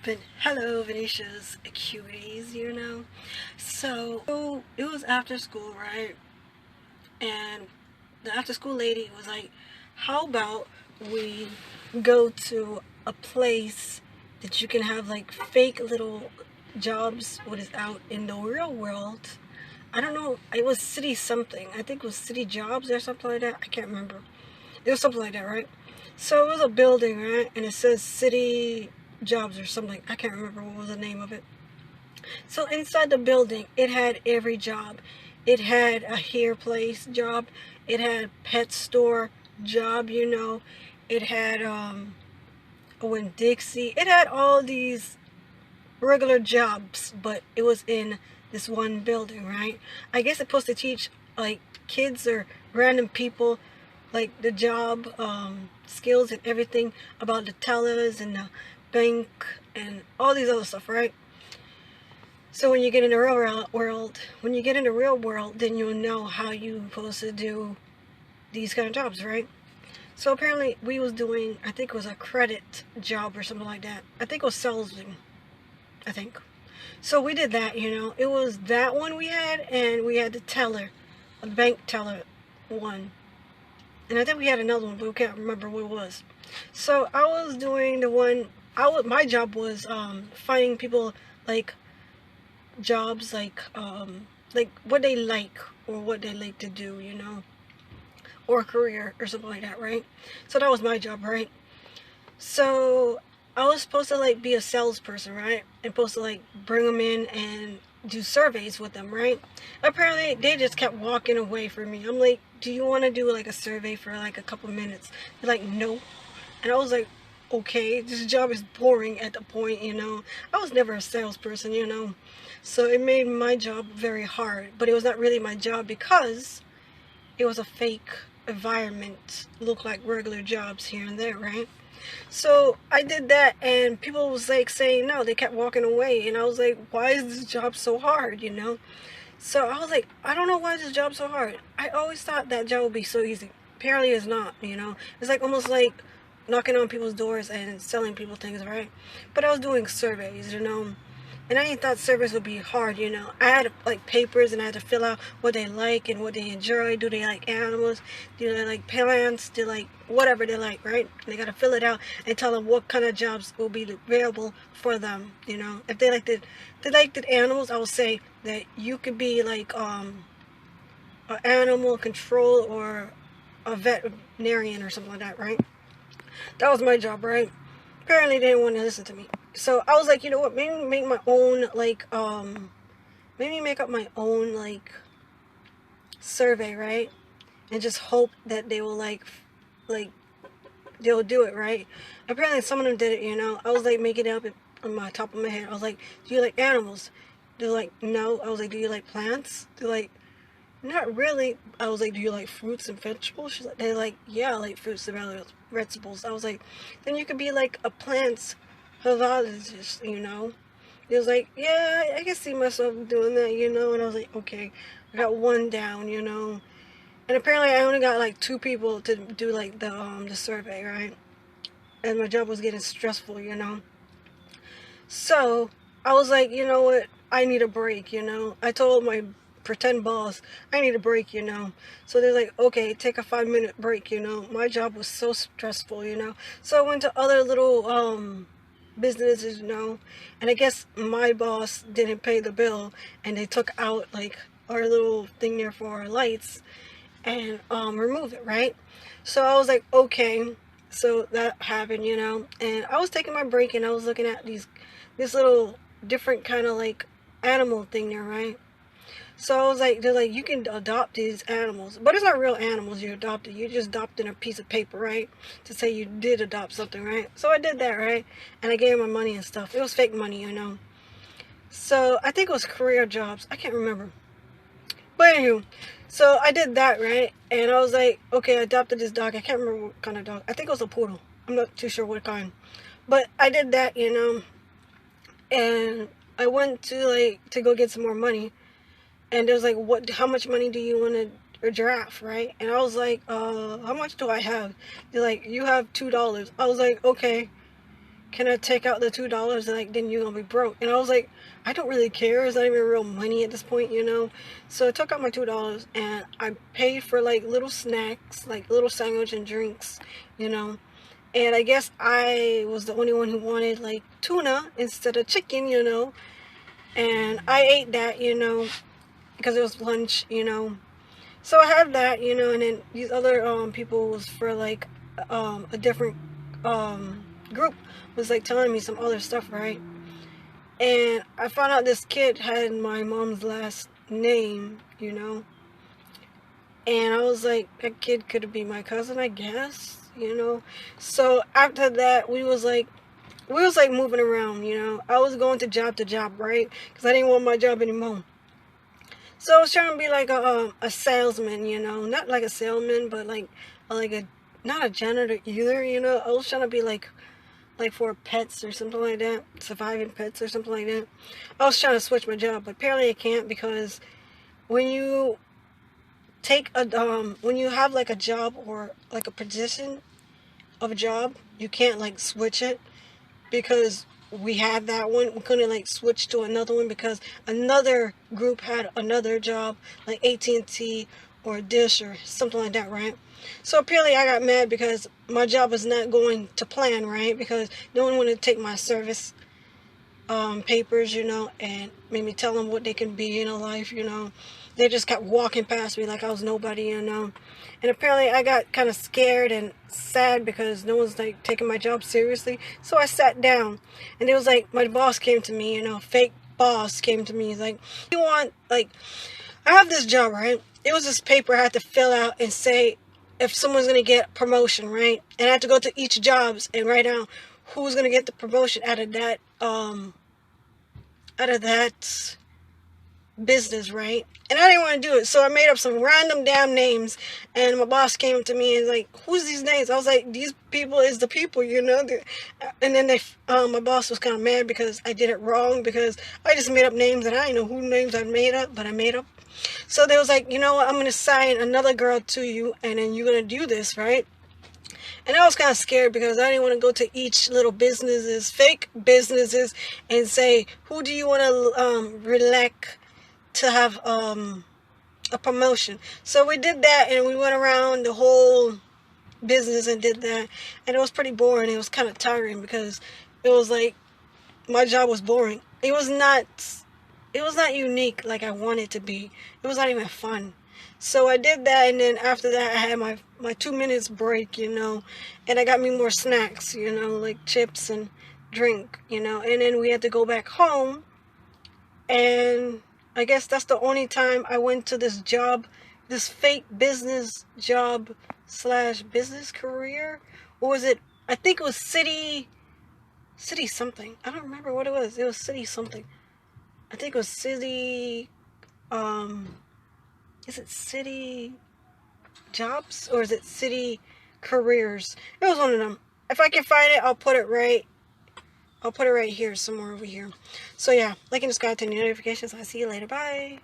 But hello, Venetia's cuties, So it was after school, right? And the after school lady was like, how about we go to a place that you can have like fake little jobs what is out in the real world. I don't know, it was city something. I think it was city jobs or something like that. I can't remember. It was something like that, right? So it was a building, right? And it says city jobs or something. I can't remember what was the name of it. So inside the building, it had every job. It had a hair place job. It had pet store job. It had a Winn-Dixie. It had all these regular jobs, but it was in this one building, right? I guess it's supposed to teach like kids or random people like the job skills and everything about the tellers and the bank and all these other stuff, right? So when you get in the real world, then you'll know how you're supposed to do these kind of jobs, right? So apparently we was doing, I think it was a credit job or something like that. I think it was salesman, I think. So we did that. It was that one we had, and we had the teller, a bank teller one. And I think we had another one, but we can't remember what it was. So I was doing the one, my job was finding people like jobs like what they like or what they like to do, or a career or something like that, right? So that was my job, right? So I was supposed to like be a salesperson, right? And supposed to like bring them in and do surveys with them, right? Apparently they just kept walking away from me. I'm like, do you want to do like a survey for like a couple minutes? They're like, no. And I was like, okay, this job is boring at the point. I was never a salesperson. So it made my job very hard, but it was not really my job because it was a fake environment, looked like regular jobs here and there, right? So I did that, and people was like saying no, they kept walking away, and I was like, why is this job so hard? So I was like, I don't know why this job so hard. I always thought that job would be so easy. Apparently it's not. It's like almost like knocking on people's doors and selling people things, right? But I was doing surveys. And I thought surveys would be hard. I had like papers, and I had to fill out what they like and what they enjoy. Do they like animals? Do they like plants? Do they like whatever they like, right? And they gotta fill it out and tell them what kind of jobs will be available for them. If they liked animals, I would say that you could be like an animal control or a veterinarian or something like that, right? That was my job, right? Apparently they didn't want to listen to me. So I was like, you know what, maybe make my own maybe make up my own like survey, right? And just hope that they will like they'll do it, right? Apparently some of them did it. I was like making it up on my top of my head. I was like, do you like animals? They're like, no. I was like, do you like plants? They're like, not really. I was like, do you like fruits and vegetables? They're like, yeah, I like fruits and vegetables. I was like, then you could be like a plant herbologist. He was like, yeah, I can see myself doing that. And I was like, okay, I got one down. And apparently I only got like two people to do like the survey, right? And my job was getting stressful. So I was like, you know what? I need a break. I told my pretend boss, I need a break. So they're like, okay, take a 5-minute break. My job was so stressful. So I went to other little businesses. And I guess my boss didn't pay the bill, and they took out like our little thing there for our lights and remove it, right? So I was like, okay. So that happened. And I was taking my break, and I was looking at this little different kind of like animal thing there, right? So I was like, they're like, you can adopt these animals, but it's not real animals you adopted. You just adopted a piece of paper, right? To say you did adopt something, right? So I did that, right? And I gave them my money and stuff. It was fake money. So I think it was career jobs. I can't remember. But anywho, so I did that, right? And I was like, okay, I adopted this dog. I can't remember what kind of dog. I think it was a poodle. I'm not too sure what kind. But I did that. And I went to go get some more money. And it was like, how much money do you want a giraffe, right? And I was like, how much do I have? They're like, you have $2. I was like, okay. can I take out the $2? And like, then you're gonna be broke. And I was like, I don't really care. It's not even real money at this point, you know. So I took out my $2 and I paid for like little snacks, like little sandwich and drinks, you know. And I guess I was the only one who wanted like tuna instead of chicken, you know. And I ate that, you know, because it was lunch, you know. So I had that, you know, and then these other people was for like a different group was like telling me some other stuff, right? And I found out this kid had my mom's last name, you know. And I was like, that kid could be my cousin, I guess, you know. So after that, we was like moving around, you know. I was going to job, right? Because I didn't want my job anymore. So I was trying to be like a salesman, you know. Not like a salesman, but like a not a janitor either, you know. I was trying to be like for pets or something like that, surviving pets or something like that. I was trying to switch my job, but apparently I can't, because when you take a when you have like a job or like a position of a job, you can't like switch it, because we had that one. We couldn't like switch to another one because another group had another job, like AT&T or Dish or something like that, right? So apparently I got mad because my job was not going to plan, right? Because no one wanted to take my service papers, you know, and made me tell them what they can be in a life, you know. They just kept walking past me like I was nobody, you know. And apparently I got kind of scared and sad because no one's like taking my job seriously. So I sat down, and it was like my boss came to me, you know, fake boss came to me. He's like, you want, like, I have this job, right? It was this paper I had to fill out and say if someone's going to get promotion, right? And I had to go to each jobs and write down who's going to get the promotion out of that business, right? And I didn't want to do it, so I made up some random damn names. And my boss came to me and like, "Who's these names?" I was like, "These people is the people, you know." And then my boss was kind of mad because I did it wrong, because I just made up names and I didn't know who names I made up, but I made up. So they was like, "You know what? I'm gonna assign another girl to you, and then you're gonna do this, right?" And I was kind of scared because I didn't want to go to each little businesses, fake businesses, and say, "Who do you want to relect to have a promotion?" So we did that, and we went around the whole business and did that, and it was pretty boring. It was kind of tiring because it was like my job was boring. It was not unique like I wanted it to be. It was not even fun. So I did that, and then after that I had my 2 minutes break, you know, and I got me more snacks, you know, like chips and drink, you know, and then we had to go back home. And I guess that's the only time I went to this job, this fake business job slash business career. Or was it, I think it was city something. I don't remember what it was. It was city something. I think it was city, is it city jobs or is it city careers? It was one of them. If I can find it, I'll put it right here, somewhere over here. So yeah, like and subscribe to the notifications. I'll see you later. Bye.